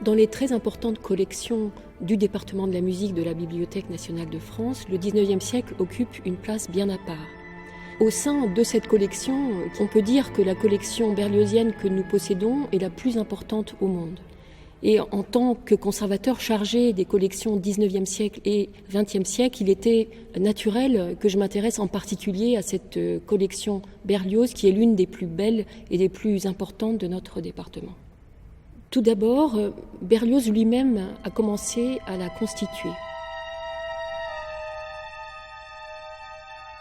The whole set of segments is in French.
Dans les très importantes collections du département de la musique de la Bibliothèque nationale de France, le XIXe siècle occupe une place bien à part. Au sein de cette collection, on peut dire que la collection berliosienne que nous possédons est la plus importante au monde. Et en tant que conservateur chargé des collections XIXe siècle et XXe siècle, il était naturel que je m'intéresse en particulier à cette collection Berlioz qui est l'une des plus belles et des plus importantes de notre département. Tout d'abord, Berlioz lui-même a commencé à la constituer.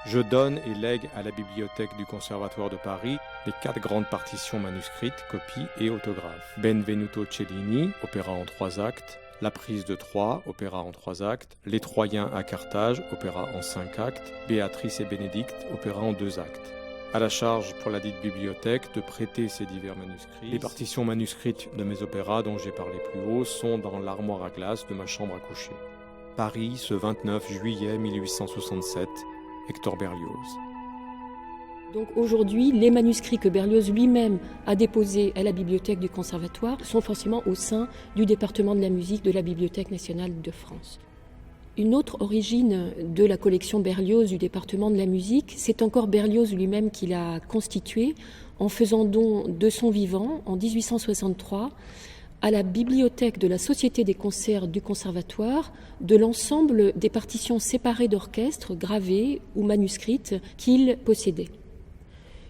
Je donne et lègue à la Bibliothèque du Conservatoire de Paris les 4 grandes partitions manuscrites, copies et autographes. Benvenuto Cellini, opéra en 3 actes. La prise de Troie, opéra en 3 actes. Les Troyens à Carthage, opéra en 5 actes. Béatrice et Bénédicte, opéra en 2 actes. À la charge pour la dite bibliothèque de prêter ces divers manuscrits. Les partitions manuscrites de mes opéras dont j'ai parlé plus haut sont dans l'armoire à glace de ma chambre à coucher. Paris, ce 29 juillet 1867. Hector Berlioz. Donc aujourd'hui, les manuscrits que Berlioz lui-même a déposés à la bibliothèque du Conservatoire sont forcément au sein du département de la musique de la Bibliothèque nationale de France. Une autre origine de la collection Berlioz du département de la musique, c'est encore Berlioz lui-même qui l'a constituée en faisant don de son vivant en 1863 à la bibliothèque de la Société des concerts du Conservatoire de l'ensemble des partitions séparées d'orchestre, gravées ou manuscrites qu'il possédait.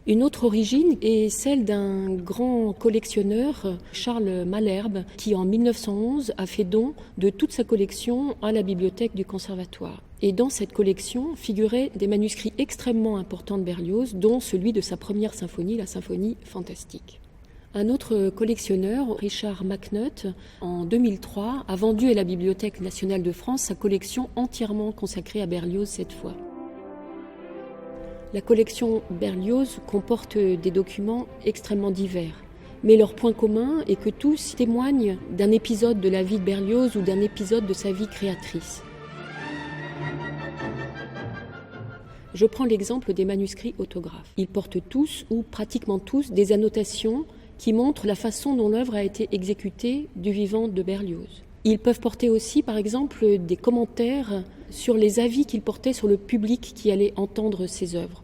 Une autre origine est celle d'un grand collectionneur, Charles Malherbe, qui en 1911 a fait don de toute sa collection à la bibliothèque du Conservatoire. Et dans cette collection figuraient des manuscrits extrêmement importants de Berlioz, dont celui de sa première symphonie, la symphonie fantastique. Un autre collectionneur, Richard McNutt, en 2003, a vendu à la Bibliothèque nationale de France sa collection entièrement consacrée à Berlioz cette fois. La collection Berlioz comporte des documents extrêmement divers, mais leur point commun est que tous témoignent d'un épisode de la vie de Berlioz ou d'un épisode de sa vie créatrice. Je prends l'exemple des manuscrits autographes. Ils portent tous, ou pratiquement tous, des annotations qui montrent la façon dont l'œuvre a été exécutée du vivant de Berlioz. Ils peuvent porter aussi, par exemple, des commentaires sur les avis qu'il portait sur le public qui allait entendre ses œuvres.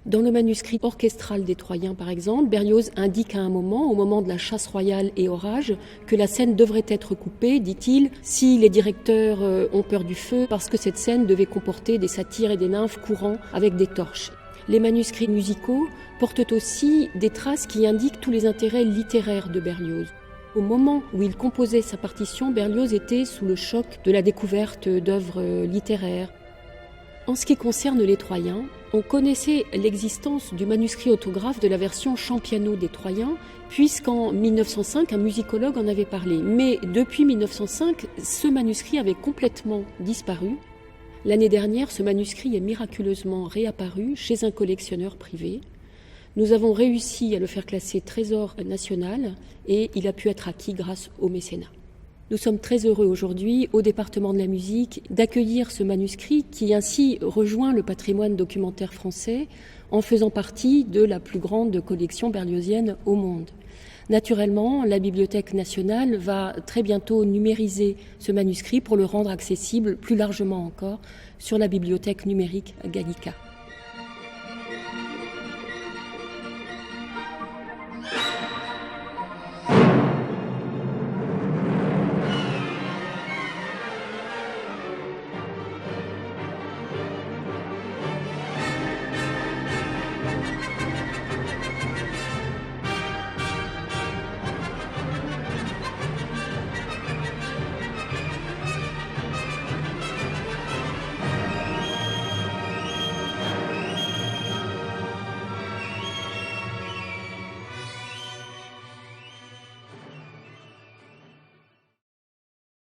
Dans le manuscrit orchestral des Troyens, par exemple, Berlioz indique à un moment, au moment de la chasse royale et orage, que la scène devrait être coupée, dit-il, si les directeurs ont peur du feu, parce que cette scène devait comporter des satyres et des nymphes courant avec des torches. Les manuscrits musicaux portent aussi des traces qui indiquent tous les intérêts littéraires de Berlioz. Au moment où il composait sa partition, Berlioz était sous le choc de la découverte d'œuvres littéraires. En ce qui concerne les Troyens, on connaissait l'existence du manuscrit autographe de la version chant piano des Troyens, puisqu'en 1905, un musicologue en avait parlé. Mais depuis 1905, ce manuscrit avait complètement disparu. L'année dernière, ce manuscrit est miraculeusement réapparu chez un collectionneur privé. Nous avons réussi à le faire classer trésor national et il a pu être acquis grâce au mécénat. Nous sommes très heureux aujourd'hui, au département de la musique, d'accueillir ce manuscrit qui ainsi rejoint le patrimoine documentaire français en faisant partie de la plus grande collection berliozienne au monde. Naturellement, la Bibliothèque nationale va très bientôt numériser ce manuscrit pour le rendre accessible plus largement encore sur la bibliothèque numérique Gallica.